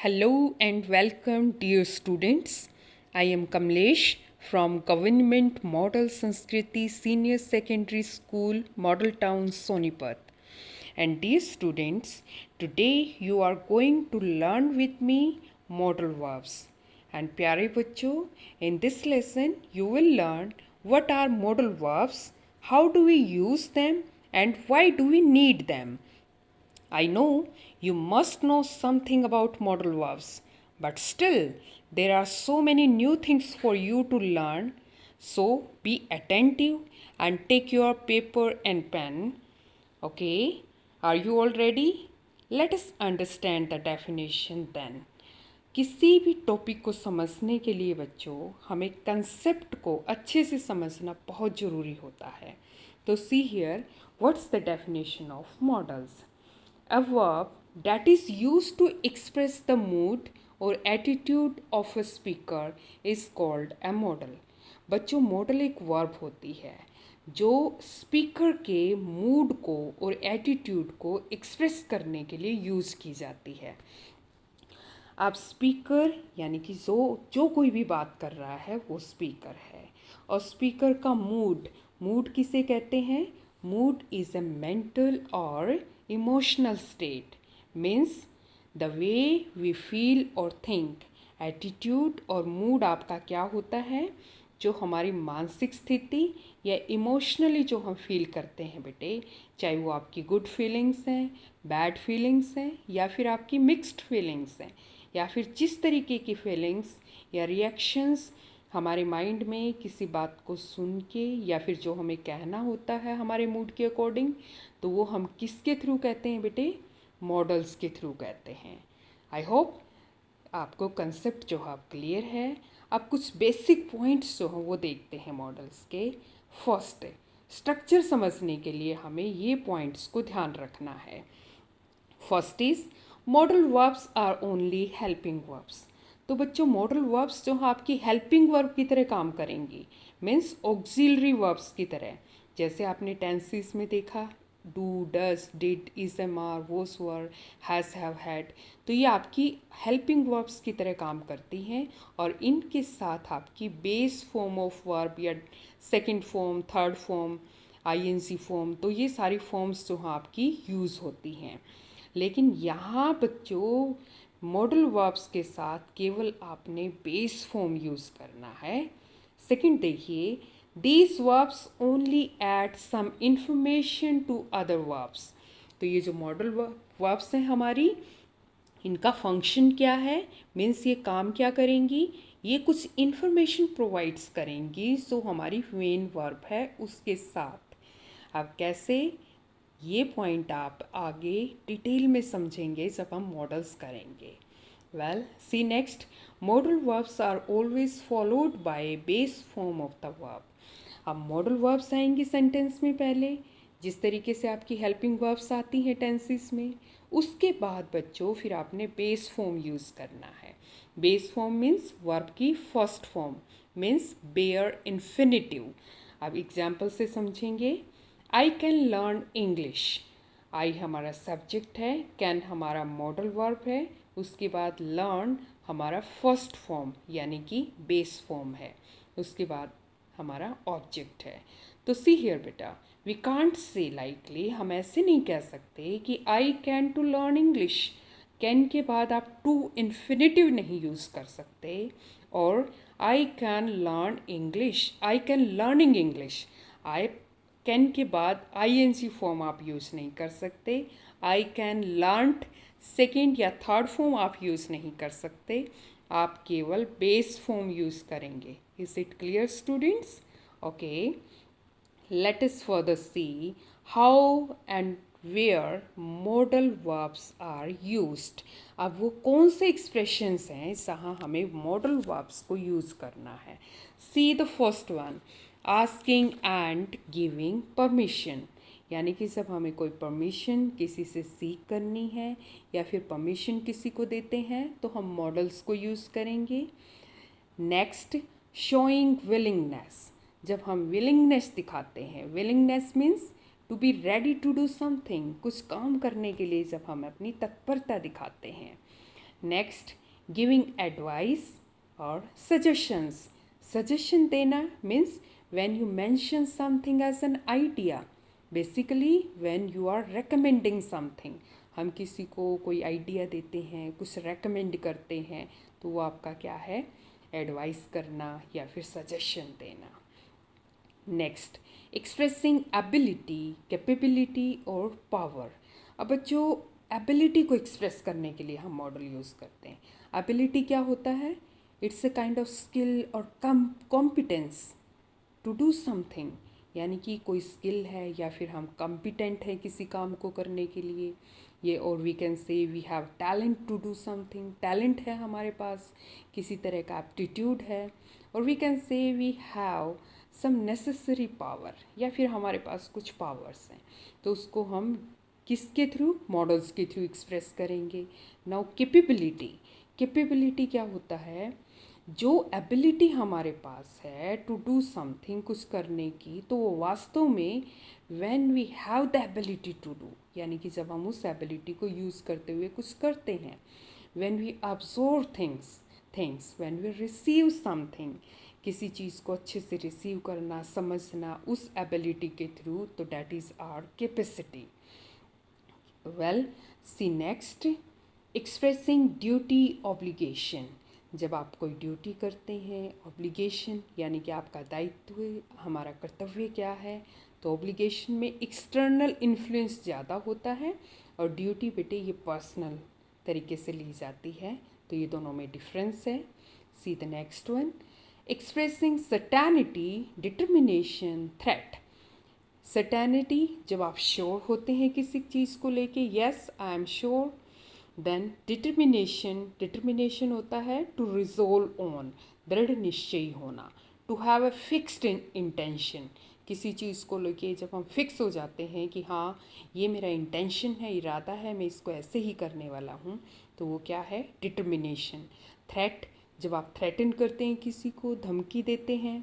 Hello and welcome, dear students. I am Kamlesh from Government Model Sanskriti Senior Secondary School, Model Town, Sonipat. And dear students, today you are going to learn with me modal verbs. And प्यारे बच्चों, in this lesson you will learn what are modal verbs, how do we use them, and why do we need them. I know you must know something about modal verbs, but still, there are so many new things for you to learn. So be attentive and take your paper and pen. Okay, are you all ready? Let us understand the definition then. किसी भी topic को समझने के लिए बच्चों हमें concept को अच्छे से समझना बहुत ज़रूरी होता है. तो see here what's the definition of models. A verb that is used to express the mood or attitude of a speaker is called a modal. बच्चों मॉडल एक वर्ब होती है जो स्पीकर के मूड को और एटीट्यूड को एक्सप्रेस करने के लिए यूज़ की जाती है. अब स्पीकर यानी कि जो कोई भी बात कर रहा है वो स्पीकर है और स्पीकर का मूड किसे कहते हैं. मूड इज़ अ मेंटल और emotional state, means the way we feel और थिंक. एटीट्यूड और मूड आपका क्या होता है, जो हमारी मानसिक स्थिति या इमोशनली जो हम फील करते हैं बेटे, चाहे वो आपकी गुड फीलिंग्स हैं, बैड फीलिंग्स हैं या फिर आपकी मिक्स्ड फीलिंग्स हैं, या फिर जिस तरीके की फीलिंग्स या रिएक्शंस हमारे माइंड में किसी बात को सुन के या फिर जो हमें कहना होता है हमारे मूड के अकॉर्डिंग, तो वो हम किसके थ्रू कहते हैं बेटे, मॉडल्स के थ्रू कहते हैं. आई होप आपको कंसेप्ट जो है क्लियर है. अब कुछ बेसिक पॉइंट्स जो हैं वो देखते हैं मॉडल्स के. फर्स्ट, स्ट्रक्चर समझने के लिए हमें ये पॉइंट्स को ध्यान रखना है. First is modal verbs are only helping verbs. तो बच्चों मॉडल वर्ब्स जो हैं आपकी हेल्पिंग वर्ब की तरह काम करेंगी, मीन्स ऑक्सिलरी वर्ब्स की तरह. जैसे आपने टेंसेस में देखा, do, does, did, is, am, are, was, were, has, have, had, तो ये आपकी हेल्पिंग वर्ब्स की तरह काम करती हैं और इनके साथ आपकी बेस फॉर्म ऑफ वर्ब या second form, third form, ING form, तो ये सारी फॉर्म्स जो हैं आपकी यूज़ होती हैं. लेकिन यहाँ बच्चों मॉडल वर्ब्स के साथ केवल आपने बेस फॉर्म यूज़ करना है. सेकंड देखिए, these verbs only add some information to other verbs. तो ये जो मॉडल वर्ब्स हैं हमारी, इनका फंक्शन क्या है, मीन्स ये काम क्या करेंगी, ये कुछ इन्फॉर्मेशन प्रोवाइड्स करेंगी जो हमारी मेन वर्ब है उसके साथ. अब कैसे, ये पॉइंट आप आगे डिटेल में समझेंगे जब हम मॉडल्स करेंगे. Well, see next, modal verbs are always followed by base form of the verb. अब मॉडल वर्ब्स आएंगे सेंटेंस में पहले, जिस तरीके से आपकी हेल्पिंग वर्ब्स आती हैं टेंसेस में. उसके बाद बच्चों फिर आपने बेस फॉर्म यूज़ करना है. बेस फॉर्म मीन्स वर्ब की first form, means bare infinitive. अब एग्जाम्पल से समझेंगे. I can learn English. I हमारा सब्जेक्ट है, कैन हमारा मॉडल वर्ब है, उसके बाद लर्न हमारा फर्स्ट फॉर्म यानी कि बेस फॉर्म है, उसके बाद हमारा ऑब्जेक्ट है. तो सी हियर बेटा, वी कांट से लाइकली, हम ऐसे नहीं कह सकते कि I can to learn English. Can के बाद आप टू इन्फिनिटिव नहीं यूज़ कर सकते. और I can learn English, I can learning English, I can के बाद आईएनजी फॉर्म आप यूज़ नहीं कर सकते. आई कैन लर्नड सेकेंड या थर्ड फॉर्म आप यूज़ नहीं कर सकते. आप केवल बेस फॉर्म यूज़ करेंगे. Is it clear students? Okay, let us further see how and where modal verbs are used. अब वो कौन से एक्सप्रेशंस हैं जहाँ हमें मॉडल वर्ब्स को यूज़ करना है. See the first one, asking and giving permission. यानी कि जब हमें कोई परमिशन किसी से सीख करनी है या फिर परमिशन किसी को देते हैं तो हम मॉडल्स को यूज़ करेंगे. Next, showing willingness. जब हम विलिंगनेस दिखाते हैं, willingness means to be ready to do something, कुछ काम करने के लिए जब हम अपनी तत्परता दिखाते हैं. नेक्स्ट, गिविंग एडवाइस और सजेशंस। सजेशन देना means when you mention something as an idea, basically when you are recommending something. हम किसी को कोई आइडिया देते हैं, कुछ रेकमेंड करते हैं, तो वो आपका क्या है, एडवाइस करना या फिर सजेशन देना। नेक्स्ट, एक्सप्रेसिंग एबिलिटी, कैपेबिलिटी और पावर। अब बच्चों, एबिलिटी को एक्सप्रेस करने के लिए हम मॉडल यूज़ करते हैं। एबिलिटी क्या होता है? It's a kind of skill और कॉम्पिटेंस टू डू समथिंग, यानी कि कोई स्किल है या फिर हम कॉम्पिटेंट हैं किसी काम को करने के लिए ये। और we can say we have talent to do something, talent है हमारे पास, किसी तरह का एप्टीट्यूड है। और we can say we have some necessary power, या फिर हमारे पास कुछ पावर्स हैं, तो उसको हम किसके थ्रू, मॉडल्स के थ्रू एक्सप्रेस करेंगे। नाउ कैपेबिलिटी, कैपेबिलिटी क्या होता है? जो एबिलिटी हमारे पास है टू डू समथिंग, कुछ करने की, तो वो वास्तव में when we have the ability to do, यानी कि जब हम उस एबिलिटी को यूज़ करते हुए कुछ करते हैं। When we observe things when we receive something, किसी चीज़ को अच्छे से रिसीव करना, समझना उस एबिलिटी के थ्रू, तो that is our capacity. Well, see next, expressing duty obligation. जब आप कोई ड्यूटी करते हैं, ऑब्लिगेशन यानी कि आपका दायित्व, हमारा कर्तव्य क्या है, तो ऑब्लिगेशन में एक्सटर्नल इन्फ्लुएंस ज़्यादा होता है और ड्यूटी बेटे ये पर्सनल तरीके से ली जाती है, तो ये दोनों में डिफरेंस है। See the next one, expressing certainty, determination, threat. Certainty, जब आप श्योर होते हैं किसी चीज़ को लेके, yes I am sure. Then determination, determination होता है टू रिजोल्व ऑन, दृढ़ निश्चयी होना। To have a fixed intention, किसी चीज़ को लेके जब हम फिक्स हो जाते हैं कि हाँ ये मेरा इंटेंशन है, इरादा है, मैं इसको ऐसे ही करने वाला हूँ, तो वो क्या है, डिटर्मिनेशन। थ्रेट, जब आप थ्रेटन करते हैं, किसी को धमकी देते हैं।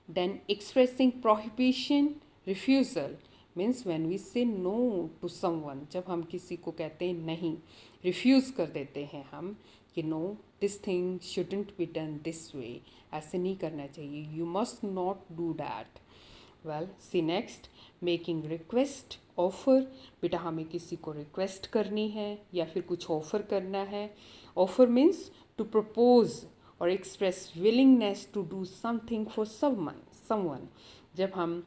Then expressing prohibition, refusal means when we say no to someone, जब हम किसी को कहते हैं नहीं, रिफ्यूज़ कर देते हैं हम कि no this thing shouldn't be done this way, ऐसे नहीं करना चाहिए, you must not do that. Well, see next, making request, offer. बेटा हमें किसी को रिक्वेस्ट करनी है या फिर कुछ ऑफ़र करना है। ऑफ़र मीन्स टू प्रपोज और express willingness to do something for someone. जब हम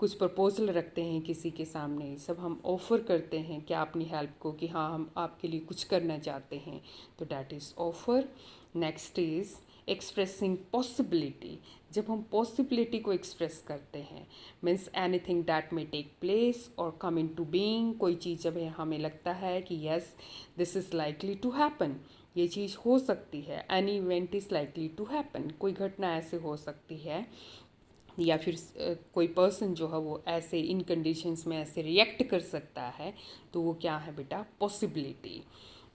कुछ प्रपोजल रखते हैं किसी के सामने, सब हम ऑफ़र करते हैं क्या अपनी हेल्प को, कि हाँ हम आपके लिए कुछ करना चाहते हैं, तो that is offer. Next is expressing possibility, जब हम पॉसिबिलिटी को एक्सप्रेस करते हैं, means anything that may take place और कम इन टू बीइंग, कोई चीज़ जब हमें लगता है कि yes this is likely to happen, ये चीज़ हो सकती है, any event is likely to happen, कोई घटना ऐसे हो सकती है, या फिर कोई पर्सन जो है वो ऐसे इन कंडीशंस में ऐसे रिएक्ट कर सकता है, तो वो क्या है बेटा, possibility.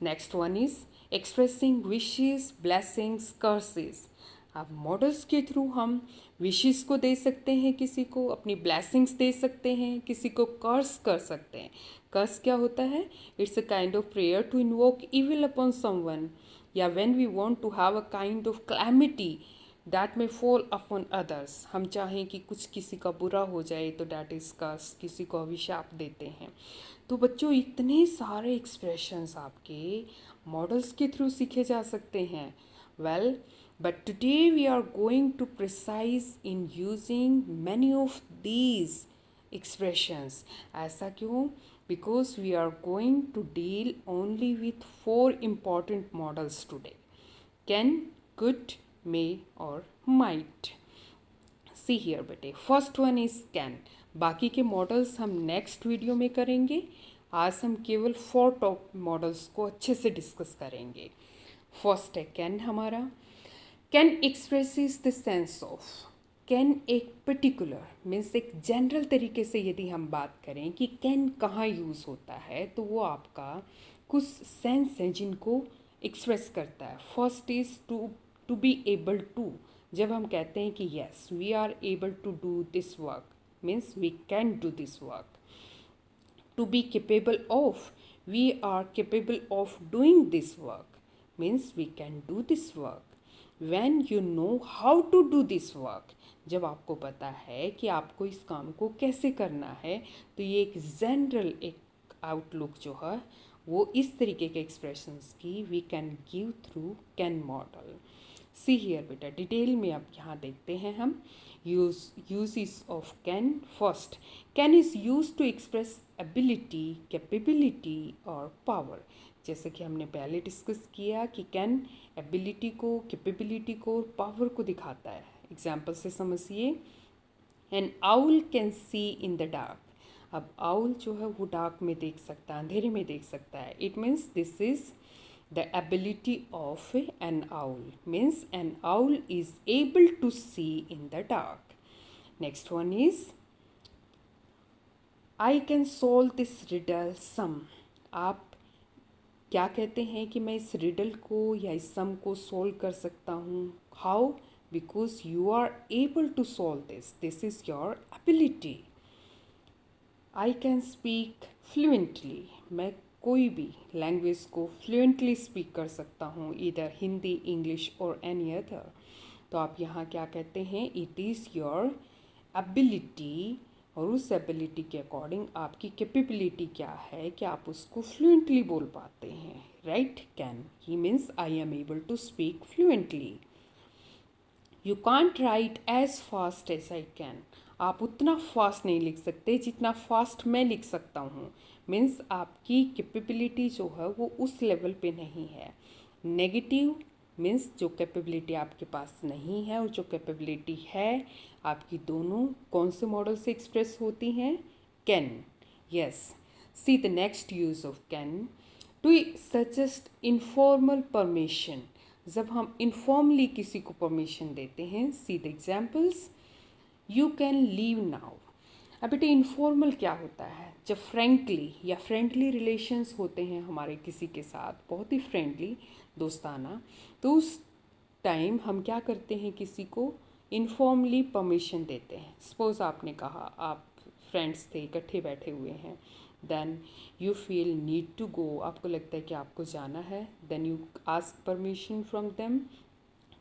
Next one is expressing wishes, blessings, curses. अब मॉडल्स के थ्रू हम विशेस को दे सकते हैं, किसी को अपनी ब्लेसिंग्स दे सकते हैं, किसी को कर्स कर सकते हैं। कर्स क्या होता है? It's a kind of prayer to invoke evil upon someone, या when we want to have a kind of calamity that may fall upon others, हम चाहें कि कुछ किसी का बुरा हो जाए, तो डैट इज कर्स, किसी को अभिशाप देते हैं। तो बच्चों इतने सारे एक्सप्रेशंस आपके मॉडल्स के थ्रू सीखे जा सकते हैं। Well, but today we are going to precise in using many of these expressions. ऐसा क्यों? Because we are going to deal only with 4 important models today: can, could, may और might. See here बेटे, first one is can, बाकी के models हम next video में करेंगे। आज हम केवल 4 टॉप मॉडल्स को अच्छे से डिस्कस करेंगे। फर्स्ट है कैन हमारा। Can expresses the sense of, can एक पर्टिकुलर मीन्स एक जनरल तरीके से यदि हम बात करें कि कैन कहाँ यूज़ होता है, तो वो आपका कुछ सेंस हैं जिनको एक्सप्रेस करता है। First is to be able to, जब हम कहते हैं कि yes we are able to do this work, means we can do this work. To be capable of, we are capable of doing this work, means we can do this work. When you know how to do this work, जब आपको पता है कि आपको इस काम को कैसे करना है, तो ये एक जनरल एक आउटलुक जो है वो इस तरीके के एक्सप्रेशंस की we can give through can modal. See here बेटा, डिटेल में अब यहाँ देखते हैं हम uses of can. First, can is use to express ability, capability और पावर। जैसे कि हमने पहले डिस्कस किया कि कैन एबिलिटी को, कैपेबिलिटी को और पावर को दिखाता है। एग्जाम्पल से समझिए, N owl can see in the dark. अब आउल जो है वो डार्क में देख सकता है, अंधेरे में देख सकता है। It means this is the ability of an owl, means an owl is able to see in the dark. Next one is I can solve this riddle sum. आप क्या कहते हैं कि मैं इस रिडल को या इस सम को सोल्व कर सकता हूँ। How? Because you are able to solve this is your ability. I can speak fluently. मैं कोई भी लैंग्वेज को फ्लुएंटली स्पीक कर सकता हूँ, इधर हिंदी, इंग्लिश और एनी अदर। तो आप यहाँ क्या कहते हैं, इट इज़ योर एबिलिटी, और उस एबिलिटी के अकॉर्डिंग आपकी कैपेबिलिटी क्या है कि आप उसको फ्लुएंटली बोल पाते हैं। Right? Can he means I am able to speak fluently. You can't write as fast as I can. आप उतना फास्ट नहीं लिख सकते जितना फास्ट मैं लिख सकता हूँ। मीन्स आपकी कैपेबिलिटी जो है वो उस लेवल पे नहीं है। नेगेटिव मीन्स जो कैपेबिलिटी आपके पास नहीं है और जो कैपेबिलिटी है आपकी, दोनों कौन से मॉडल से एक्सप्रेस होती हैं? Can. Yes, see the next use of can, to suggest informal permission. जब हम इनफॉर्मली किसी को परमिशन देते हैं, see the examples, you can leave now. अब बेटे इनफॉर्मल क्या होता है? जब फ्रेंकली या फ्रेंडली रिलेशंस होते हैं हमारे किसी के साथ, बहुत ही फ्रेंडली, दोस्ताना, तो उस टाइम हम क्या करते हैं, किसी को इनफॉर्मली परमिशन देते हैं। सपोज आपने कहा, आप फ्रेंड्स थे, इकट्ठे बैठे हुए हैं, then you feel need to go, आपको लगता है कि आपको जाना है, then you ask permission from them.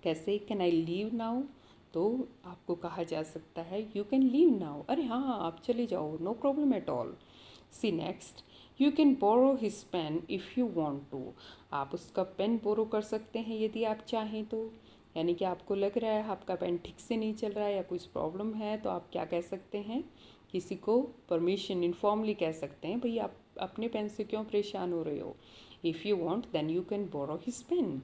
कैसे? Can I leave now? तो आपको कहा जा सकता है यू कैन लीव नाउ, अरे हाँ आप चले जाओ, no problem at all. See next, you can borrow his pen if you want to. आप उसका पेन बोरो कर सकते हैं यदि आप चाहें तो। यानी कि आपको लग रहा है आपका पेन ठीक से नहीं चल रहा है या कुछ प्रॉब्लम है, तो आप क्या कह सकते हैं, किसी को परमिशन इनफॉर्मली कह सकते हैं, भाई आप अपने पेन से क्यों परेशान हो रहे हो। If you want then you can borrow his pen.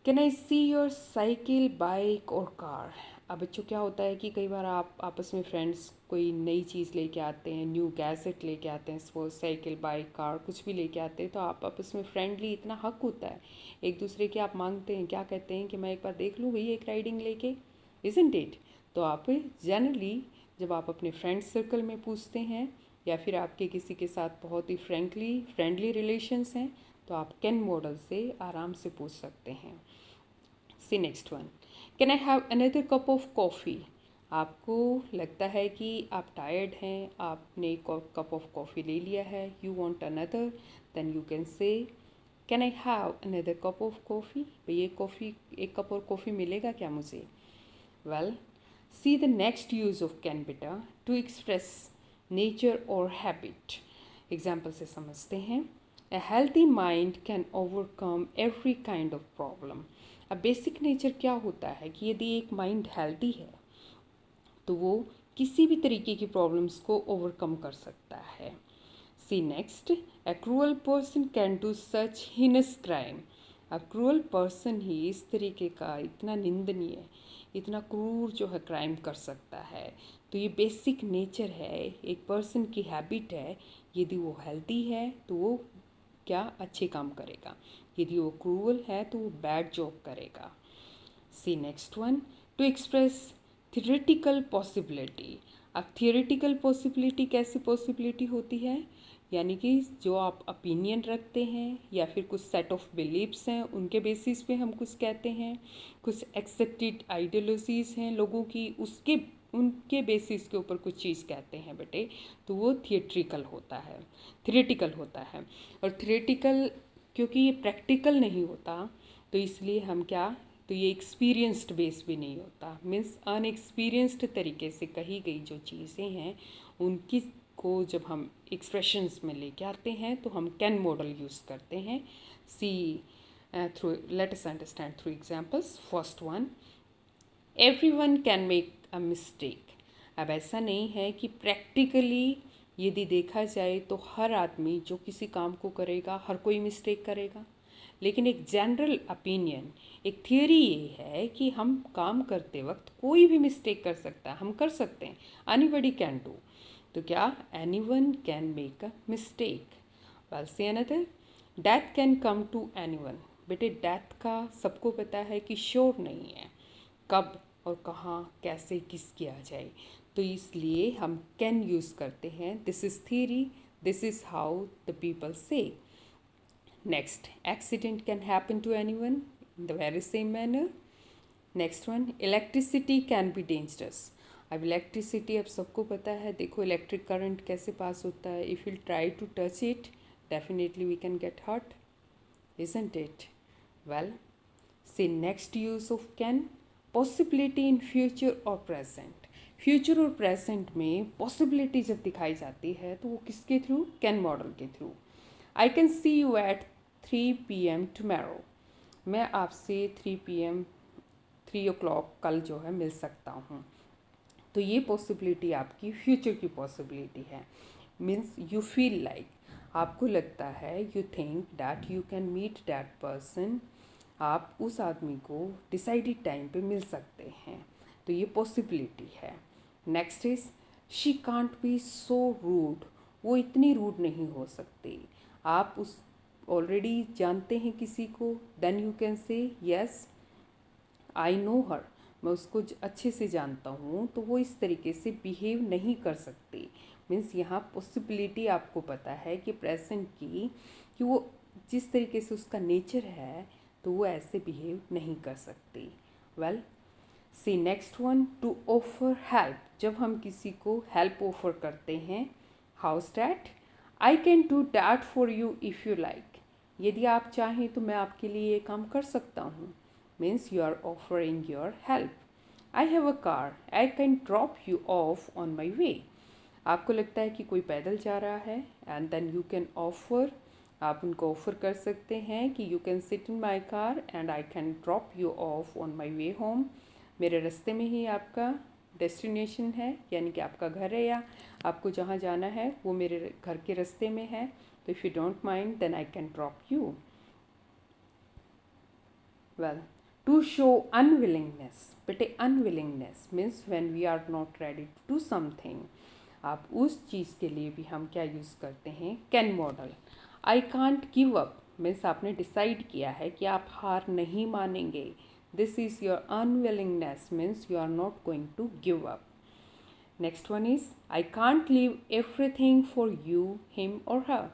Can I see your cycle, bike और कार। अब बच्चों क्या होता है कि कई बार आप आपस में फ्रेंड्स कोई नई चीज़ लेके आते हैं, न्यू गैजेट लेके आते हैं, सपोज साइकिल, बाइक, कार कुछ भी लेके आते हैं, तो आप आपस में फ्रेंडली इतना हक होता है एक दूसरे के, आप मांगते हैं, क्या कहते हैं कि मैं एक बार देख लूँ भैया एक राइडिंग लेके, इज़न्ट इट। तो आप जनरली जब आप अपने फ्रेंड सर्कल में पूछते हैं या फिर आपके किसी के साथ बहुत ही फ्रेंडली रिलेशंस हैं, तो आप कैन मॉडल से आराम से पूछ सकते हैं। See next one, can I have another cup of coffee. आपको लगता है कि आप टायर्ड हैं, आपने कप ऑफ कॉफ़ी ले लिया है, you want another, then you can say can I have another cup of coffee. भैया एक कप और कॉफ़ी मिलेगा क्या मुझे? Well, see the next use of can बेटा, टू एक्सप्रेस नेचर और हैबिट। एग्जाम्पल से समझते हैं, A healthy mind can overcome every kind of problem. अब बेसिक नेचर क्या होता है कि यदि एक माइंड हेल्दी है तो वो किसी भी तरीके की प्रॉब्लम्स को ओवरकम कर सकता है। See next, a cruel person can do such heinous crime. अब क्रूअल पर्सन ही इस तरीके का इतना निंदनीय, इतना क्रूर जो है क्राइम कर सकता है। तो ये बेसिक नेचर है, एक पर्सन की हैबिट है, यदि वो हेल्दी है तो वो क्या अच्छे काम करेगा, यदि वो क्रूअल है तो वो बैड जॉब करेगा। See next one, to express theoretical possibility. अब थियोरेटिकल पॉसिबिलिटी कैसी पॉसिबिलिटी होती है, यानी कि जो आप ओपिनियन रखते हैं या फिर कुछ सेट ऑफ बिलीव्स हैं उनके बेसिस पे हम कुछ कहते हैं, कुछ एक्सेप्टेड आइडियोलॉजीज़ हैं लोगों की, उसके उनके बेसिस के ऊपर कुछ चीज़ कहते हैं बेटे, तो वो थिएट्रिकल होता है, थियोरेटिकल होता है। और थियोरेटिकल क्योंकि ये प्रैक्टिकल नहीं होता, तो इसलिए हम क्या, तो ये एक्सपीरियंस्ड बेस भी नहीं होता। मीन्स अनएक्सपीरियंस्ड तरीके से कही गई जो चीज़ें हैं उनकी को जब हम एक्सप्रेशंस में लेके आते हैं तो हम कैन मॉडल यूज़ करते हैं। See through let us understand through examples. First one, everyone can make a mistake. अब ऐसा नहीं है कि प्रैक्टिकली यदि देखा जाए तो हर आदमी जो किसी काम को करेगा हर कोई मिस्टेक करेगा, लेकिन एक जनरल ओपिनियन, एक थियोरी ये है कि हम काम करते वक्त कोई भी मिस्टेक कर सकता है, हम कर सकते हैं, एनीबडी कैन डू। तो क्या, anyone can make a mistake. Well say another, death can come to anyone. बेटे डेथ का सबको पता है कि श्योर नहीं है कब और कहाँ कैसे किसकी आ जाए, तो इसलिए हम कैन यूज़ करते हैं। This is theory, this is how the people say. Next, accident can happen to anyone in the very same manner. Next one, electricity can be dangerous. अब इलेक्ट्रिसिटी अब सबको पता है, देखो इलेक्ट्रिक करंट कैसे pass होता है। If you try to touch it definitely we can get hurt, isn't it? Well, say next use of can, possibility in future or present। Future और प्रेजेंट में पॉसिबिलिटी जब दिखाई जाती है तो वो किसके थ्रू, कैन मॉडल के through. I can see you at 3 PM tomorrow. मैं आपसे 3 PM 3 o'clock कल जो है मिल सकता हूँ। तो ये पॉसिबिलिटी आपकी फ्यूचर की पॉसिबिलिटी है। मीन्स यू फील लाइक, आपको लगता है, you think that you can meet that person, आप उस आदमी को डिसाइडेड टाइम पे मिल सकते हैं, तो ये पॉसिबिलिटी है। Next is, she can't be so rude. वो इतनी रूड नहीं हो सकती। आप उस ऑलरेडी जानते हैं किसी को, then you can say yes I know her, मैं उसको अच्छे से जानता हूँ, तो वो इस तरीके से बिहेव नहीं कर सकती। मीन्स यहाँ पॉसिबिलिटी आपको पता है कि प्रेजेंट की, कि वो जिस तरीके से उसका नेचर है तो वो ऐसे बिहेव नहीं कर सकती। Well, see next one, to offer help. जब हम किसी को हेल्प ऑफर करते हैं, how's that, I can do that for you if you like. यदि आप चाहें तो मैं आपके लिए ये काम कर सकता हूँ। Means you are offering your help. I have a car, I can drop you off on my way. आपको लगता है कि कोई पैदल जा रहा है, and then you can offer, आप उनको ऑफर कर सकते हैं कि you can sit in my car and I can drop you off on my way home. मेरे रास्ते में ही आपका डेस्टिनेशन है, यानी कि आपका घर है, या आपको जहाँ जाना है वो मेरे घर के रास्ते में है, तो if you don't mind then I can drop you. Well, to show unwillingness. बेटे unwillingness means when we are not ready to do something, आप उस चीज़ के लिए भी हम क्या यूज़ करते हैं, can modal. I can't give up means आपने डिसाइड किया है कि आप हार नहीं मानेंगे। This is your unwillingness means you are not going to give up. Next one is, I can't leave everything for you him और हर।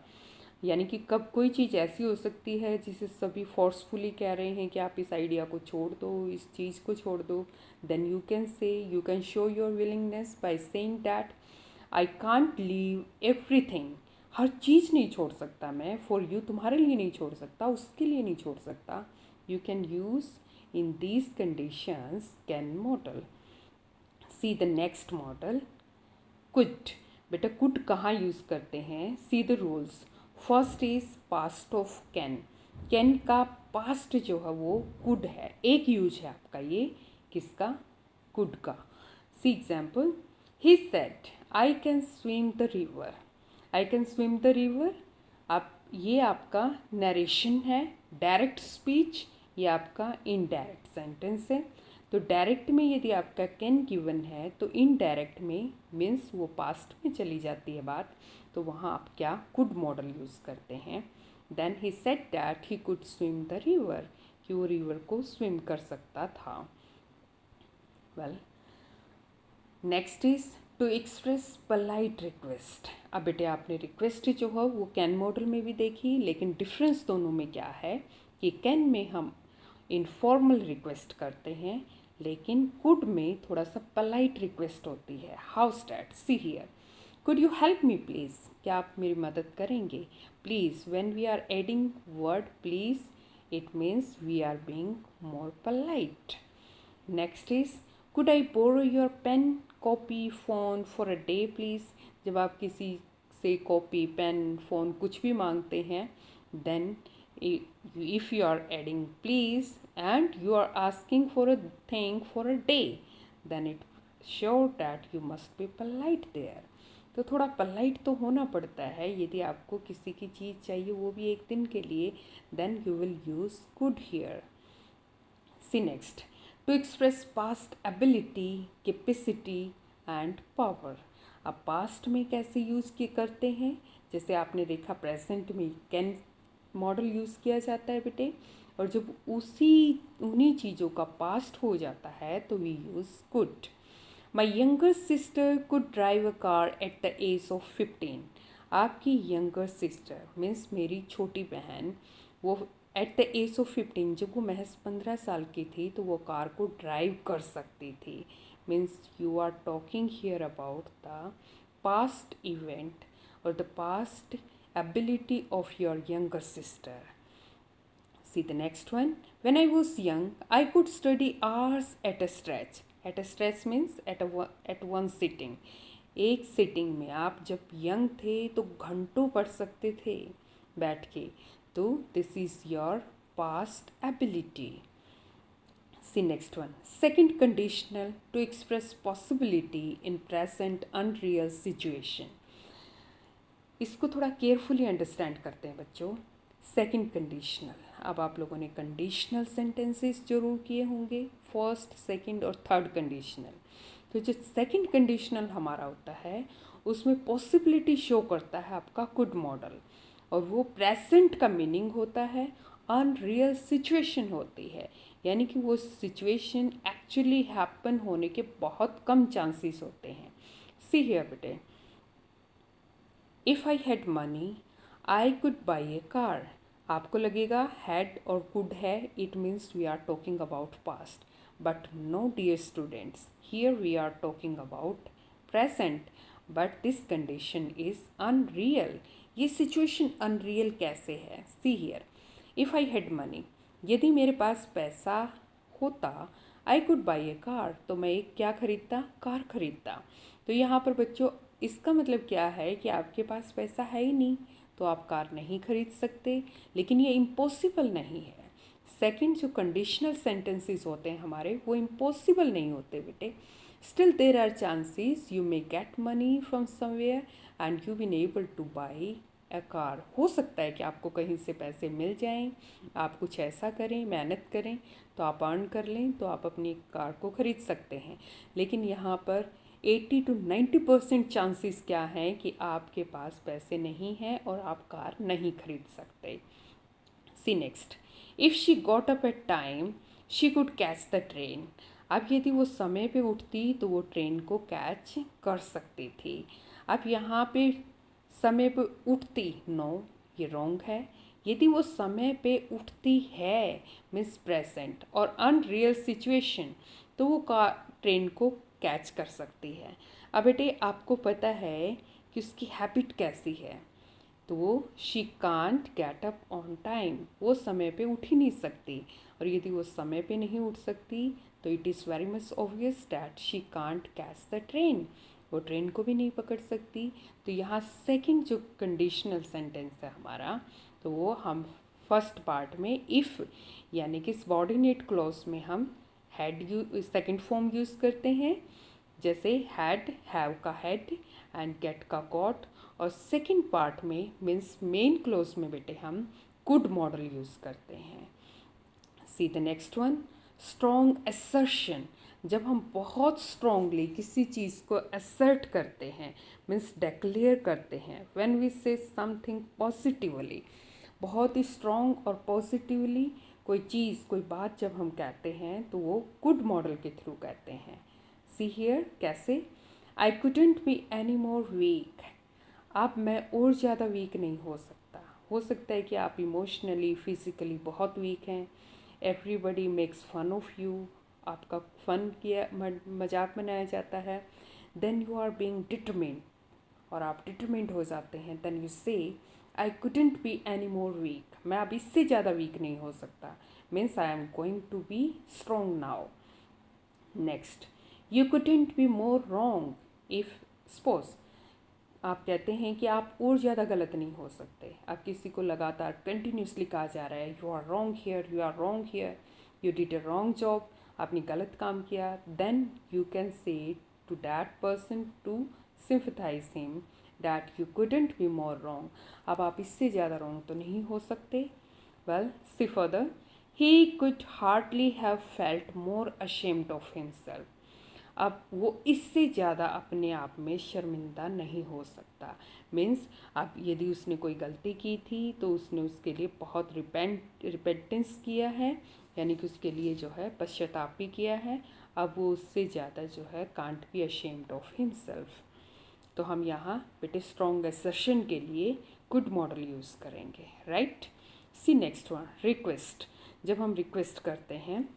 यानी कि कब कोई चीज़ ऐसी हो सकती है जिसे सभी फोर्सफुली कह रहे हैं कि आप इस आइडिया को छोड़ दो, इस चीज़ को छोड़ दो, then you can say, you can show your willingness by saying that I can't leave everything. हर चीज़ नहीं छोड़ सकता मैं, फॉर यू तुम्हारे लिए नहीं छोड़ सकता, उसके लिए नहीं छोड़ सकता। You can use in these conditions can modal. C the next model, could. बेटा कुड कहाँ यूज़ करते हैं, see the rules. First is past of can. Can का पास्ट जो है वो कुड है, एक यूज है आपका ये, किसका, कुड का। See example, he said I can swim the river. I can swim the river, आप ये आपका नरेशन है, डायरेक्ट स्पीच, ये आपका इनडायरेक्ट सेंटेंस है। तो डायरेक्ट में यदि आपका कैन गिवन है तो इनडायरेक्ट में मीन्स वो पास्ट में चली जाती है बात, तो वहाँ आप क्या, कुड मॉडल यूज़ करते हैं। Then he said that he could swim the river, कि वो रिवर को स्विम कर सकता था। Well, next is to express polite request. अब बेटे आपने रिक्वेस्ट जो है वो कैन मॉडल में भी देखी, लेकिन डिफरेंस दोनों में क्या है कि कैन में हम इनफॉर्मल रिक्वेस्ट करते हैं, लेकिन कुड में थोड़ा सा पोलाइट रिक्वेस्ट होती है। How's that, see here, could you help me please, क्या आप मेरी मदद करेंगे? Please, when we are adding word please, it means we are being more polite. Next is, could I borrow your pen, copy, phone for a day please? जब आप किसी से copy, pen, phone कुछ भी मांगते हैं, then if you are adding please and you are asking for a thing for a day, then it shows that you must be polite there. तो थोड़ा polite तो होना पड़ता है यदि आपको किसी की चीज़ चाहिए वो भी एक दिन के लिए, then you will use could here. See next, to express past ability, capacity and power. अब past में कैसे यूज़ करते हैं, जैसे आपने देखा प्रेजेंट में कैन मॉडल यूज़ किया जाता है बेटे, और जब उन्हीं चीज़ों का पास्ट हो जाता है तो we use could. My younger sister could drive a car at the age of 15. आपकी यंगर सिस्टर मीन्स मेरी छोटी बहन, वो एट द एज ऑफ 15, जब वो महज 15 साल की थी तो वो कार को ड्राइव कर सकती थी. Means you are talking here about the past event और the past ability of your younger sister. See the next one. When I was young, I could study hours at a stretch. At a stretch means at one sitting. एक sitting में आप जब young थे तो घंटों पढ़ सकते थे बैठ के. तो this is your past ability. See next one. Second conditional, to express possibility in present unreal situation. इसको थोड़ा केयरफुली अंडरस्टैंड करते हैं बच्चों. सेकंड कंडीशनल, अब आप लोगों ने कंडीशनल सेंटेंसेस जरूर किए होंगे, फर्स्ट, सेकंड और थर्ड कंडीशनल. तो जो सेकंड कंडीशनल हमारा होता है उसमें पॉसिबिलिटी शो करता है आपका कुड मॉडल, और वो प्रेजेंट का मीनिंग होता है, अनरियल सिचुएशन होती है, यानी कि वो सिचुएशन एक्चुअली हैपन होने के बहुत कम चांसेस होते हैं. सी हियर बेटे, if I had money I could buy a car. आपको लगेगा हैड और कुड है, it means we are talking about past, but no dear students, here we are talking about present, but this condition is unreal. ये situation unreal कैसे है? See here, if I had money, यदि मेरे पास पैसा होता, I could buy a car, तो मैं एक क्या खरीदता? कार खरीदता. तो यहाँ पर बच्चों इसका मतलब क्या है कि आपके पास पैसा है ही नहीं तो आप कार नहीं खरीद सकते, लेकिन ये इम्पॉसिबल नहीं है. सेकंड जो कंडीशनल सेंटेंसेस होते हैं हमारे, वो इम्पॉसिबल नहीं होते बेटे. Still there are chances you may get money from somewhere and you been able to buy a car. हो सकता है कि आपको कहीं से पैसे मिल जाएं, आप कुछ ऐसा करें, मेहनत करें तो आप अर्न कर लें, तो आप अपनी कार को खरीद सकते हैं. लेकिन यहाँ पर 80 to 90% चांसेस क्या हैं कि आपके पास पैसे नहीं हैं और आप कार नहीं खरीद सकते. See next, if she got up at time she could catch the train. अब यदि वो समय पे उठती तो वो ट्रेन को कैच कर सकती थी. अब यहाँ पे समय पे उठती, नो, ये रॉन्ग है. यदि वो समय पे उठती है मीन्स प्रेजेंट और अनरियल सिचुएशन, तो वो ट्रेन को कैच कर सकती है. अब बेटे आपको पता है कि उसकी हैबिट कैसी है, तो वो she can't get up on time, वो समय पे उठ ही नहीं सकती. और यदि वो समय पे नहीं उठ सकती तो it is very much obvious that she can't catch the train, वो ट्रेन को भी नहीं पकड़ सकती. तो यहाँ सेकंड जो कंडीशनल सेंटेंस है हमारा, तो वो हम फर्स्ट पार्ट में इफ़ यानी कि सबऑर्डिनेट क्लॉज में हम हैड सेकंड फॉर्म यूज़ करते हैं, जैसे हैड, हैव का हैड एंड गेट का गॉट. और सेकंड पार्ट में मीन्स मेन क्लोज में बेटे हम कुड मॉडल यूज़ करते हैं. See the next one, strong assertion. जब हम बहुत स्ट्रॉन्गली किसी चीज़ को असर्ट करते हैं मीन्स डिक्लेयर करते हैं, when we say something positively, बहुत ही स्ट्रॉन्ग और पॉजिटिवली कोई चीज़, कोई बात जब हम कहते हैं तो वो कुड मॉडल के थ्रू कहते हैं. सी हियर कैसे, I couldn't be any more weak. अब मैं और ज़्यादा वीक नहीं हो सकता. हो सकता है कि आप इमोशनली, फिज़िकली बहुत वीक हैं. Everybody makes fun of you, आपका फन किया, मजाक बनाया जाता है. Then you are being determined, और आप डिटरमिंड हो जाते हैं, then you say I couldn't be any more weak, मैं अब इससे ज़्यादा वीक नहीं हो सकता, means I am going to be strong now. Next, you couldn't be more wrong if, suppose आप कहते हैं कि आप और ज़्यादा गलत नहीं हो सकते, आप किसी को लगातार कंटिन्यूसली कहा जा रहा है you are wrong here, you are wrong here, you did a wrong job, आपने गलत काम किया, then you can say to that person to sympathise him that you couldn't be more wrong, अब आप इससे ज़्यादा रॉन्ग तो नहीं हो सकते। Well, see further, he could hardly have felt more ashamed of himself, अब वो इससे ज़्यादा अपने आप में शर्मिंदा नहीं हो सकता, मीन्स अब यदि उसने कोई गलती की थी तो उसने उसके लिए बहुत रिपेंटेंस किया है, यानी कि उसके लिए जो है पश्चाताप भी किया है, अब वो उससे ज़्यादा जो है can't be ashamed of himself. तो हम यहाँ बेटे स्ट्रॉन्ग असर्शन के लिए गुड मॉडल यूज़ करेंगे, राइट। सी नेक्स्ट वन, रिक्वेस्ट। जब हम रिक्वेस्ट करते हैं,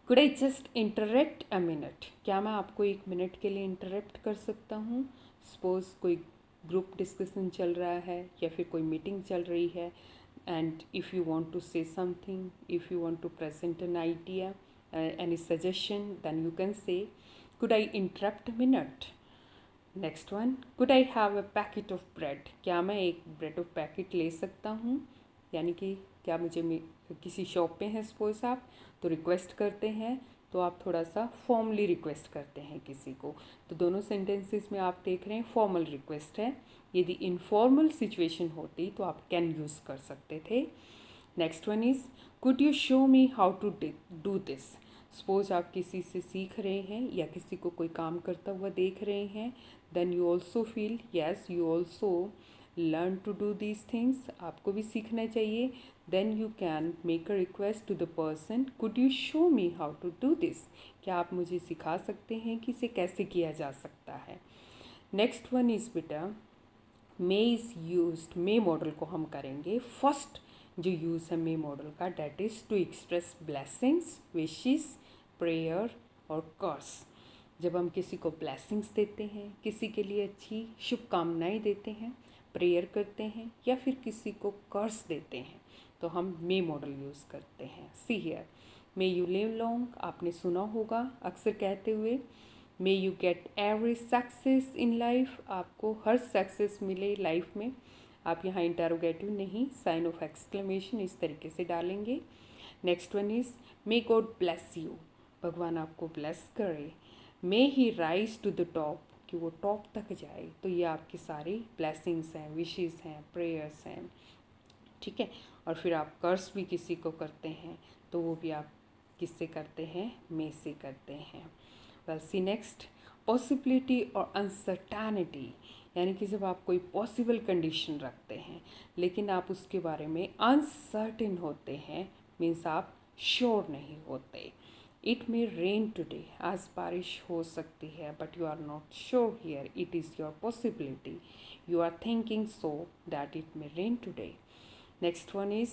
could I just interrupt a minute, क्या मैं आपको एक मिनट के लिए इंटरप्ट कर सकता हूँ। सपोज कोई ग्रुप डिस्कशन चल रहा है या फिर कोई मीटिंग चल रही है, and if you want to say something, if you want to present an idea, any suggestion, then you can say could I interrupt minute. Next one, could I have a packet of bread, क्या मैं एक bread of packet ले सकता हूँ, यानी कि क्या मुझे किसी शॉप पे हैं सपोज आप, तो रिक्वेस्ट करते हैं, तो आप थोड़ा सा फॉर्मली रिक्वेस्ट करते हैं किसी को, तो दोनों सेंटेंसेस में आप देख रहे हैं फॉर्मल रिक्वेस्ट है। यदि इनफॉर्मल सिचुएशन होती तो आप कैन यूज़ कर सकते थे। Next one is could you show me how to do this, suppose आप किसी से सीख रहे हैं या किसी को कोई काम करता हुआ देख रहे हैं, then you also feel yes you also learn to do these things, आपको भी सीखना चाहिए, then you can make a request to the person could you show me how to do this, क्या आप मुझे सिखा सकते हैं कि इसे कैसे किया जा सकता है। नेक्स्ट वन इज़ बेटा may is used, may model को हम करेंगे फर्स्ट जो यूज़ है मे मॉडल का, that is to express blessings, wishes, prayer और कर्स। जब हम किसी को ब्लेसिंग्स देते हैं, किसी के लिए अच्छी शुभकामनाएं देते हैं, प्रेयर करते हैं या फिर किसी को कर्स देते हैं, तो हम मे मॉडल यूज़ करते हैं। See here, may you live long, आपने सुना होगा अक्सर कहते हुए, may you get every success in life, आपको हर सक्सेस मिले लाइफ में, आप यहाँ इंटरोगेटिव नहीं साइन ऑफ एक्सक्लेमेशन इस तरीके से डालेंगे। Next one is may God bless you, भगवान आपको ब्लेस करे, मे ही राइज टू द टॉप, कि वो टॉप तक जाए, तो ये आपकी सारी ब्लेसिंग्स हैं, विशेस हैं, प्रेयर्स हैं, ठीक है। और फिर आप कर्स भी किसी को करते हैं तो वो भी आप किससे करते हैं, मे से करते हैं। वेल, सी नेक्स्ट, पॉसिबिलिटी और अनसर्टैनिटी, यानी कि जब आप कोई पॉसिबल कंडीशन रखते हैं लेकिन आप उसके बारे में अनसर्टेन होते हैं, मीन्स आप श्योर नहीं होते। इट मे रेन टुडे, आज बारिश हो सकती है, but you are not sure here, it is your possibility, you are thinking so that it may rain today. Next one is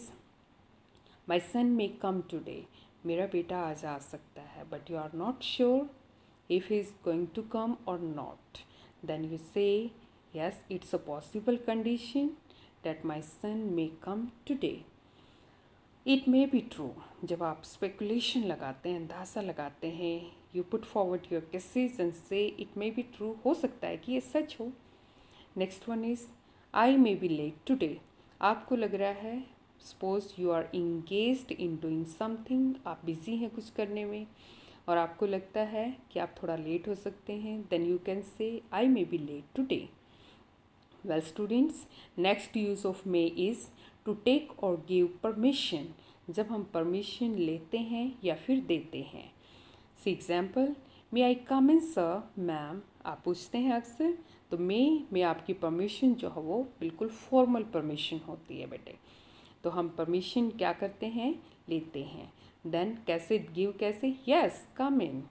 my son may come today, मेरा बेटा आज आ सकता है, but you are not sure if he is going to come or not, then you say yes it's a possible condition that my son may come today. It may be true, जब आप speculation लगाते हैं, अंदाज़ा लगाते हैं, you put forward your guesses and say it may be true, हो सकता है कि ये सच हो। Next one is I may be late today, आपको लग रहा है, suppose you are engaged in doing something, आप बिज़ी हैं कुछ करने में और आपको लगता है कि आप थोड़ा लेट हो सकते हैं, then you can say I may be late today. Well students, next use of may is to take और गिव परमिशन, जब हम परमिशन लेते हैं या फिर देते हैं। See example, may I come in sir, ma'am, आप पूछते हैं अक्सर, तो मे में आपकी परमिशन जो है वो बिल्कुल फॉर्मल परमिशन होती है बेटे, तो हम परमिशन क्या करते हैं, लेते हैं। देन कैसे गिव, कैसे, yes come in,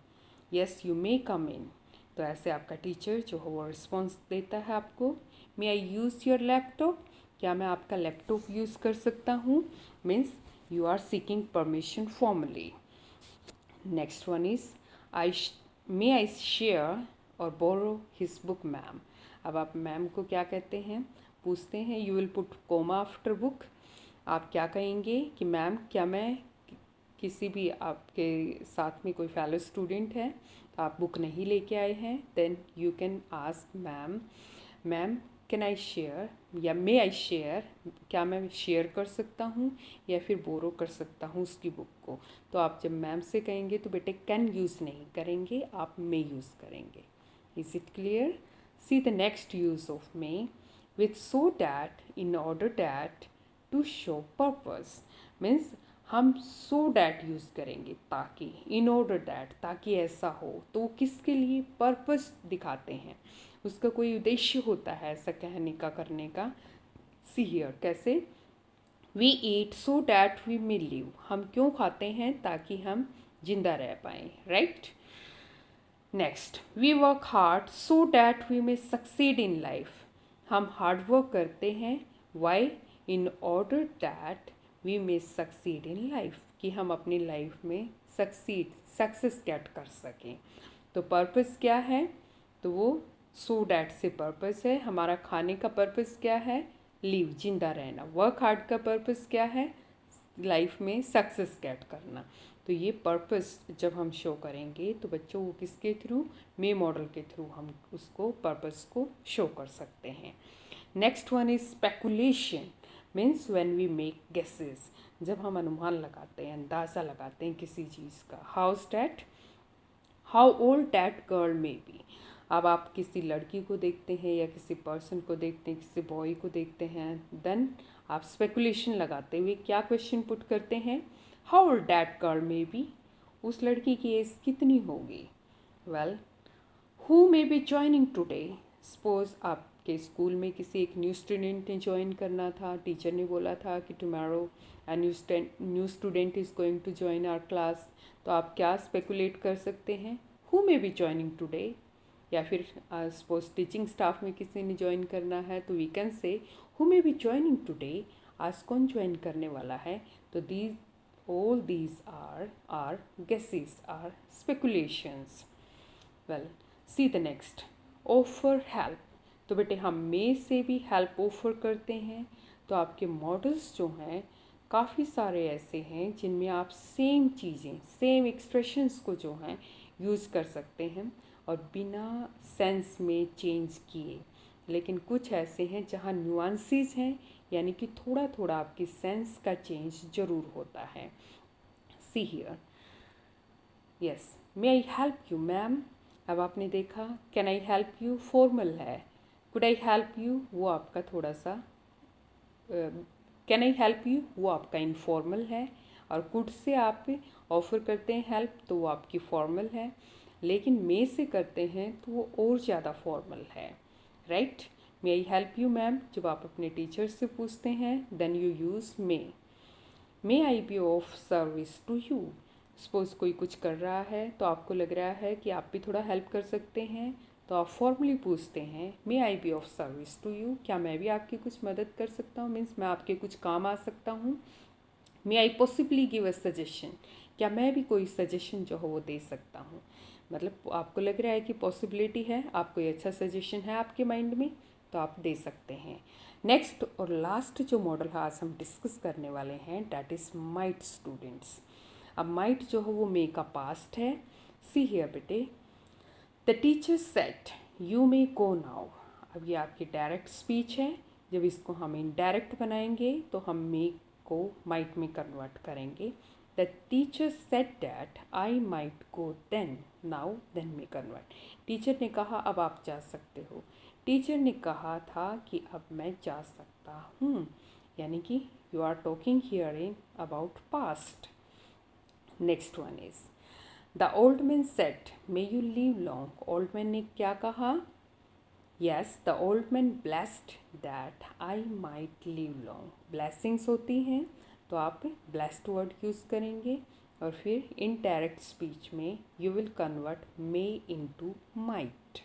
yes you may come in, तो ऐसे आपका टीचर जो है वो रिस्पॉन्स देता है आपको। May I use your laptop, क्या मैं आपका लैपटॉप यूज़ कर सकता हूँ, means you are seeking permission formally. Next one is I may I share और बोरो हिज बुक मैम, अब आप मैम को क्या कहते हैं, पूछते हैं you will put comma after book. आप क्या कहेंगे कि मैम क्या मैं किसी भी आपके साथ में कोई फेलो स्टूडेंट है तो आप बुक नहीं लेके आए हैं, then you can ask ma'am, ma'am can I share या मे आई शेयर, क्या मैं शेयर कर सकता हूँ या फिर बोरो कर सकता हूँ उसकी बुक को। तो आप जब मैम से कहेंगे तो बेटे कैन यूज़ नहीं करेंगे, आप मे यूज़ करेंगे। Is it clear? C the next use of may with so that, in order that, to show purpose means हम so that यूज़ करेंगे, ताकि, in order that ताकि ऐसा हो, तो किसके लिए पर्पस दिखाते हैं, उसका कोई उद्देश्य होता है ऐसा कहने का करने का। सी हियर कैसे, we eat so that we may live, हम क्यों खाते हैं ताकि हम जिंदा रह पाएँ, right. Next, we work hard so that we may succeed in life, हम हार्ड वर्क करते हैं, why, in order that we may succeed in life, कि हम अपनी लाइफ में सक्सेस गेट कर सकें। तो पर्पस क्या है, तो वो सो डैट से पर्पस है। हमारा खाने का पर्पस क्या है, लिव, जिंदा रहना। वर्क हार्ड का पर्पस क्या है, लाइफ में सक्सेस गेट करना। तो ये पर्पस जब हम शो करेंगे तो बच्चों वो किसके थ्रू, मे मॉडल के थ्रू हम उसको पर्पस को शो कर सकते हैं। Next one is speculation means when we make guesses, जब हम अनुमान लगाते हैं, अंदाज़ा लगाते हैं किसी चीज़ का। House that, how old that girl may be, अब आप किसी लड़की को देखते हैं या किसी पर्सन को देखते हैं, किसी बॉय को देखते हैं, देन आप स्पेकुलेशन लगाते हुए क्या क्वेश्चन पुट करते हैं, how old that girl may be, उस लड़की की एज कितनी होगी। Well, who may be joining today, suppose आपके स्कूल में किसी एक न्यू स्टूडेंट ने ज्वाइन करना था, टीचर ने बोला था कि tomorrow a new student is going to join our class, तो आप क्या स्पेकुलेट कर सकते हैं, who may be joining today. या फिर सपोज टीचिंग स्टाफ में किसी ने ज्वाइन करना है तो we can say who may be joining today, आज कौन ज्वाइन करने वाला है। तो these all these are guesses, are speculations. Well, see the next, offer help, तो बेटे हम में से भी हेल्प ऑफर करते हैं। तो आपके मॉडल्स जो हैं काफ़ी सारे ऐसे हैं जिनमें आप सेम चीज़ें, सेम एक्सप्रेशंस को जो हैं यूज़ कर सकते हैं और बिना सेंस में चेंज किए। लेकिन कुछ ऐसे हैं जहाँ न्यूआंसेस हैं, यानी कि थोड़ा थोड़ा आपकी सेंस का चेंज ज़रूर होता है। See here, yes, may I help you ma'am, अब आपने देखा can I help you formal है, कुड आई हेल्प यू वो आपका थोड़ा सा, कैन आई हेल्प यू वो आपका इनफॉर्मल है, और कुड से आप ऑफ़र करते हैं हेल्प तो वो आपकी फॉर्मल है, लेकिन मे से करते हैं तो वो और ज़्यादा फॉर्मल है, right. May I help you ma'am जब आप अपने टीचर से पूछते हैं then you use may I be of service to you, suppose कोई कुछ कर रहा है तो आपको लग रहा है कि आप भी थोड़ा हेल्प कर सकते हैं, तो आप फॉर्मली पूछते हैं may I be of service to you, क्या मैं भी आपकी कुछ मदद कर सकता हूँ, मीन्स मैं आपके कुछ काम आ सकता हूँ। मे आई पॉसिबली गिव अ सजेशन, क्या मैं भी कोई सजेशन जो हो वो दे सकता हूँ, मतलब आपको लग रहा है कि पॉसिबिलिटी है, आप कोई अच्छा सजेशन है आपके माइंड में तो आप दे सकते हैं। नेक्स्ट और लास्ट जो मॉडल आज हम डिस्कस करने वाले हैं डैट इज़ माइट स्टूडेंट्स। अब माइट जो है वो मे का पास्ट है। सी हियर बेटे, the teacher set you may go now, अब ये आपकी डायरेक्ट स्पीच है, जब इसको हम इनडायरेक्ट बनाएंगे तो हम मे को माइट में कन्वर्ट करेंगे। The teacher said that I might go then, now then में कन्वर्ट, टीचर ने कहा अब आप जा सकते हो, टीचर ने कहा था कि अब मैं जा सकता हूँ, यानी कि you are talking here in about past. Next one is the old man said may you live long, old man ने क्या कहा, yes the old man blessed that I might live long, blessings होती हैं तो आप blessed word use करेंगे, और फिर इन डायरेक्ट स्पीच में you will convert may into might.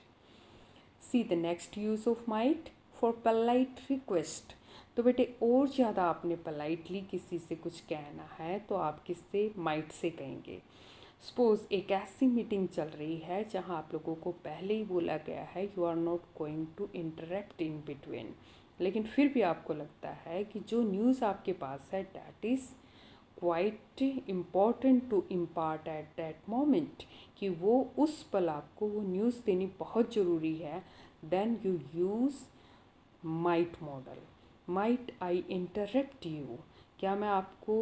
C the next use of might for polite request, तो बेटे और ज़्यादा आपने पोलाइटली किसी से कुछ कहना है तो आप किससे, माइट से कहेंगे। सपोज़ एक ऐसी मीटिंग चल रही है जहां आप लोगों को पहले ही बोला गया है you are not going to interrupt in between, लेकिन फिर भी आपको लगता है कि जो न्यूज़ आपके पास है that is quite important to impart at that moment, कि वो उस पल आपको वो न्यूज़ देनी बहुत ज़रूरी है, then you use might model. Might I interrupt you, क्या मैं आपको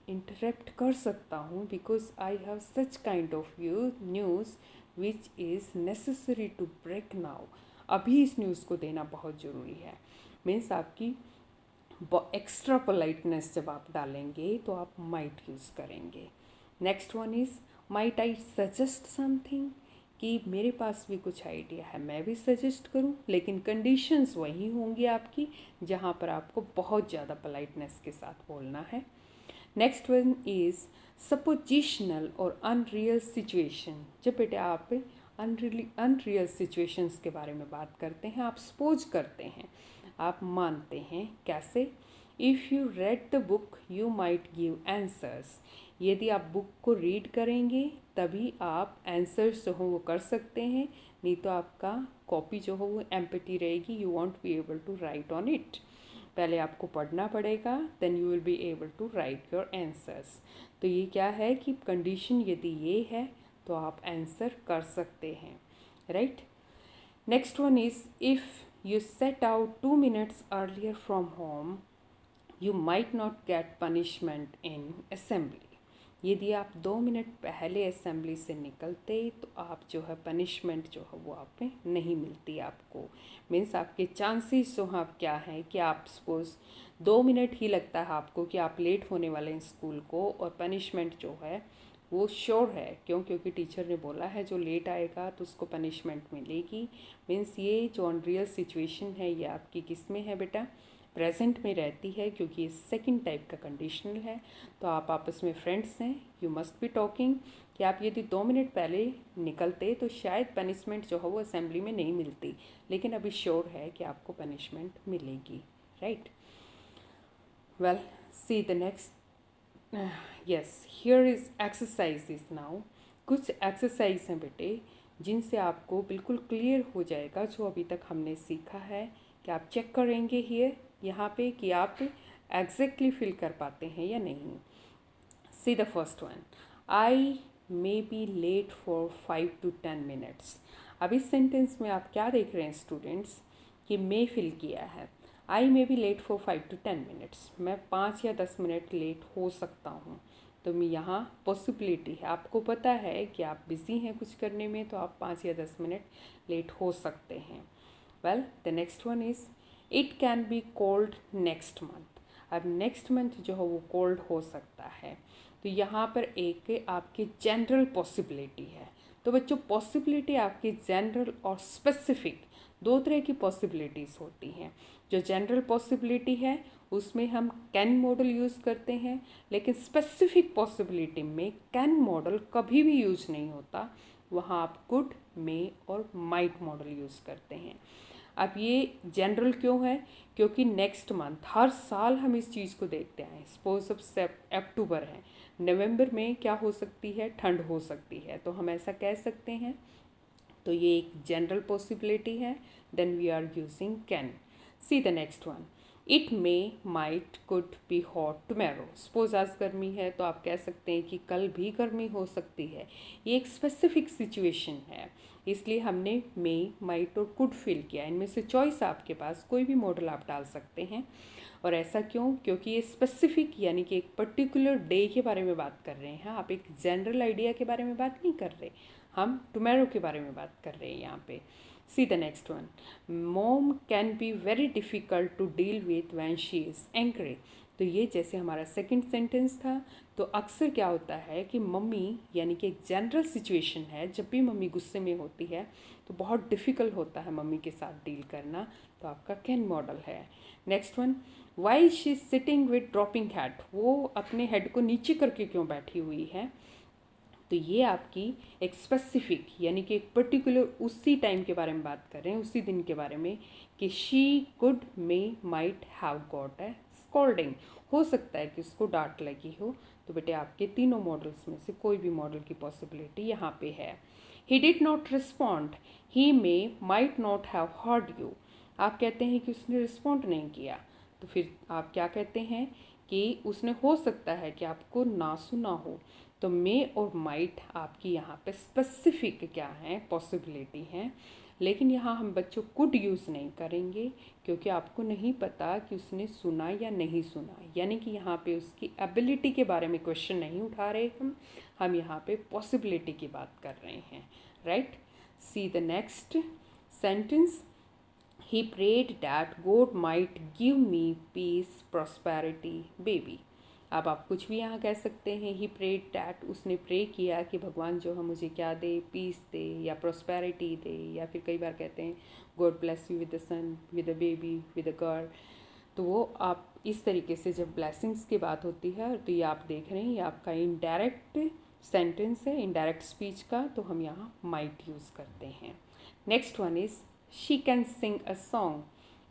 इंटरप्ट कर सकता हूँ, because I have such kind of you news which is necessary to break now. अभी इस न्यूज़ को देना बहुत ज़रूरी है। मीन्स आपकी एक्स्ट्रा पोलाइटनेस जब आप डालेंगे तो आप माइट यूज़ करेंगे। Next one is might I suggest something, कि मेरे पास भी कुछ आइडिया है, मैं भी सजेस्ट करूं, लेकिन कंडीशंस वही होंगी आपकी जहां पर आपको बहुत ज़्यादा पोलाइटनेस के साथ बोलना है। नेक्स्ट वन इज़ सपोजिशनल और अनरियल सिचुएशन। जब बेटे आप अनरियल सिचुएशंस के बारे में बात करते हैं, आप सपोज करते हैं, आप मानते हैं। कैसे? If you read the book you might give answers. यदि आप बुक को रीड करेंगे तभी आप आंसर्स जो हो वो कर सकते हैं, नहीं तो आपका कॉपी जो हो वो एम्प्टी रहेगी, you won't be able to write on it. पहले आपको पढ़ना पड़ेगा, then you will be able to write your answers. तो ये क्या है कि कंडीशन यदि ये है तो आप आंसर कर सकते हैं, right. Next one is if you set out 2 minutes earlier from home you might not gate punishment in assembly. यदि आप 2 मिनट पहले असेंबली से निकलते तो आप जो है पनिशमेंट जो है वो आप पे नहीं मिलती आपको। मीन्स आपके चांसेस जो हैं आप क्या हैं कि आप सपोज़ 2 मिनट ही लगता है आपको कि आप लेट होने वाले हैं स्कूल को, और पनिशमेंट जो है वो श्योर है। क्यों? क्योंकि टीचर ने बोला है जो लेट आएगा तो उसको पनिशमेंट मिलेगी। मीन्स ये जो अनरियल सिचुएशन है ये आपकी किस में है बेटा? प्रेजेंट में रहती है, क्योंकि ये सेकंड टाइप का कंडीशनल है। तो आप आपस में फ्रेंड्स हैं, यू मस्ट बी टॉकिंग, कि आप यदि 2 मिनट पहले निकलते तो शायद पनिशमेंट जो है वो असेंबली में नहीं मिलती, लेकिन अभी श्योर है कि आपको पनिशमेंट मिलेगी, right. Well, see the next. Yes, here is exercise now. कुछ एक्सरसाइज हैं बेटे जिनसे आपको बिल्कुल क्लियर हो जाएगा जो अभी तक हमने सीखा है, कि आप चेक करेंगे हियर यहाँ पे कि आप एग्जैक्टली फिल कर पाते हैं या नहीं। See the first one, I may be late for 5 to 10 minutes। अब इस सेंटेंस में आप क्या देख रहे हैं स्टूडेंट्स, कि मे फिल किया है। I may be late for 5 to 10 minutes, मैं 5 या 10 मिनट लेट हो सकता हूँ। तो मैं यहाँ पॉसिबिलिटी है, आपको पता है कि आप बिज़ी हैं कुछ करने में, तो आप 5 या 10 मिनट लेट हो सकते हैं। Well, the next one is it can be cold next month. अब नेक्स्ट मंथ जो है वो कोल्ड हो सकता है, तो यहाँ पर एक आपकी जनरल पॉसिबिलिटी है। तो बच्चों, पॉसिबिलिटी आपकी जनरल और स्पेसिफिक दो तरह की पॉसिबिलिटीज़ होती हैं। जो जनरल पॉसिबिलिटी है उसमें हम कैन मॉडल यूज़ करते हैं, लेकिन स्पेसिफिक पॉसिबिलिटी में कैन मॉडल कभी भी यूज़ नहीं होता, वहाँ आप कुड, मे और माइट मॉडल यूज़ करते हैं। अब ये जनरल क्यों है? क्योंकि नेक्स्ट मंथ हर साल हम इस चीज़ को देखते हैं। सपोज अब अक्टूबर है, नवंबर में क्या हो सकती है? ठंड हो सकती है, तो हम ऐसा कह सकते हैं। तो ये एक जनरल पॉसिबिलिटी है, then we are using can. See the next one, it may might could be hot tomorrow. Suppose आज गर्मी है तो आप कह सकते हैं कि कल भी गर्मी हो सकती है। ये एक स्पेसिफिक सिचुएशन है, इसलिए हमने मे, माइट और कुड फिल किया। इनमें से चॉइस आपके पास, कोई भी मॉडल आप डाल सकते हैं। और ऐसा क्यों? क्योंकि ये स्पेसिफिक यानी कि एक पर्टिकुलर डे के बारे में बात कर रहे हैं, आप एक जनरल आइडिया के बारे में बात नहीं कर रहे, हम टुमेरो के बारे में बात कर रहे हैं यहाँ पे। See the next one, mom can be very difficult to deal with when she is angry. तो ये जैसे हमारा सेकंड सेंटेंस था, तो अक्सर क्या होता है कि मम्मी यानी कि एक जनरल सिचुएशन है, जब भी मम्मी गुस्से में होती है तो बहुत डिफ़िकल्ट होता है मम्मी के साथ डील करना, तो आपका कैन मॉडल है। Next one, why she is sitting with dropping head, वो अपने हेड को नीचे करके क्यों बैठी हुई है? तो ये आपकी एक स्पेसिफिक यानी कि एक पर्टिकुलर उसी टाइम के बारे में बात कर रहे हैं, उसी दिन के बारे में, कि she could may might have got a scolding. हो सकता है कि उसको डांट लगी हो, तो बेटे आपके तीनों मॉडल्स में से कोई भी मॉडल की पॉसिबिलिटी यहाँ पे है। He did not respond, he may might not have heard you. आप कहते हैं कि उसने रिस्पॉन्ड नहीं किया, तो फिर आप क्या कहते हैं कि उसने हो सकता है कि आपको ना सुना हो। तो मे और माइट आपकी यहाँ पे स्पेसिफिक क्या हैं, पॉसिबिलिटी हैं। लेकिन यहाँ हम बच्चों कुड यूज़ नहीं करेंगे, क्योंकि आपको नहीं पता कि उसने सुना या नहीं सुना, यानी कि यहाँ पे उसकी एबिलिटी के बारे में क्वेश्चन नहीं उठा रहे हम यहाँ पे पॉसिबिलिटी की बात कर रहे हैं, right. C the next sentence, he prayed that God might give me peace, prosperity, baby। अब आप कुछ भी यहाँ कह सकते हैं। ही प्रेड डैट, उसने प्रे किया कि भगवान जो है मुझे क्या दे, पीस दे या प्रॉस्पेरिटी दे, या फिर कई बार कहते हैं god bless you with the son, with a baby, with a girl. तो वो आप इस तरीके से जब ब्लेसिंग्स की बात होती है तो ये आप देख रहे हैं ये आपका इनडायरेक्ट सेंटेंस है, इनडायरेक्ट स्पीच का, तो हम यहाँ माइट यूज़ करते हैं। Next one is she can sing a song।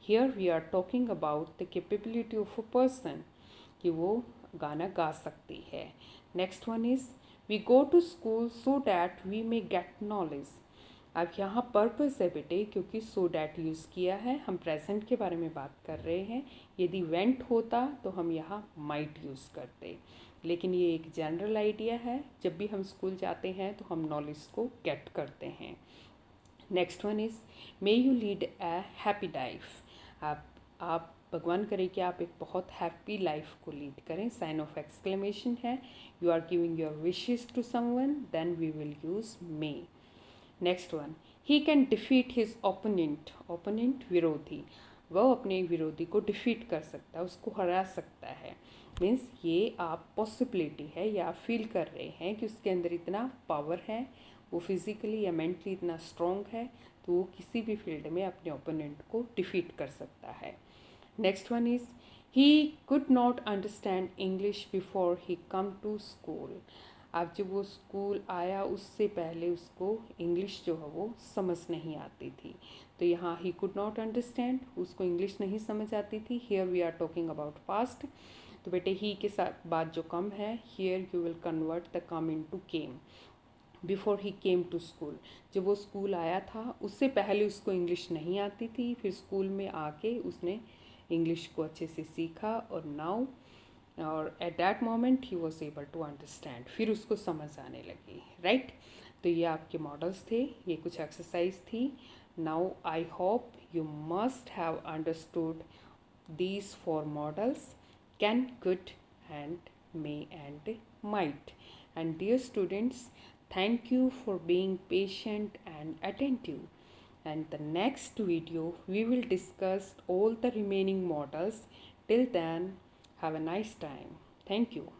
Here we are talking about the capability of a person, कि वो गाना गा सकती है। Next one is we go to school so that we may get knowledge। अब यहाँ purpose है बेटे, क्योंकि so that यूज़ किया है, हम प्रेजेंट के बारे में बात कर रहे हैं। यदि वेंट होता तो हम यहाँ might यूज़ करते, लेकिन ये एक जनरल आइडिया है, जब भी हम स्कूल जाते हैं तो हम नॉलेज को गेट करते हैं। Next one is may you lead a happy life. आप भगवान करे कि आप एक बहुत हैप्पी लाइफ को लीड करें, साइन ऑफ एक्सक्लेमेशन है। You are giving your wishes to someone, then we will use may. Next one, he can defeat his opponent. Opponent विरोधी, वह अपने विरोधी को डिफीट कर सकता है, उसको हरा सकता है। मीन्स ये आप पॉसिबिलिटी है या आप फील कर रहे हैं कि उसके अंदर इतना पावर है, वो फिज़िकली या मेंटली इतना स्ट्रॉन्ग है, तो वो किसी भी फील्ड में अपने ओपोनेंट को डिफीट कर सकता है। Next one is he could not understand English before he come to school. अब जब वो स्कूल आया उससे पहले उसको इंग्लिश जो है वो समझ नहीं आती थी, तो यहाँ ही कुड नॉट अंडरस्टैंड, उसको इंग्लिश नहीं समझ आती थी। Here we are talking about past, तो बेटे ही के साथ बाद जो कम है, here you will convert the come into came. Before he came to school, जब वो स्कूल आया था उससे पहले उसको इंग्लिश नहीं आती थी, फिर स्कूल में आके उसने इंग्लिश को अच्छे से सीखा, और नाउ और at that moment he was able to understand, फिर उसको समझ आने लगी, राइट। तो ये आपके मॉडल्स थे, ये कुछ एक्सरसाइज थी। Now I hope you must have understood these four models, can, could and may and might। And dear students, thank you for being patient and attentive, and the next video we will discuss all the remaining models. Till then, have a nice time. Thank you.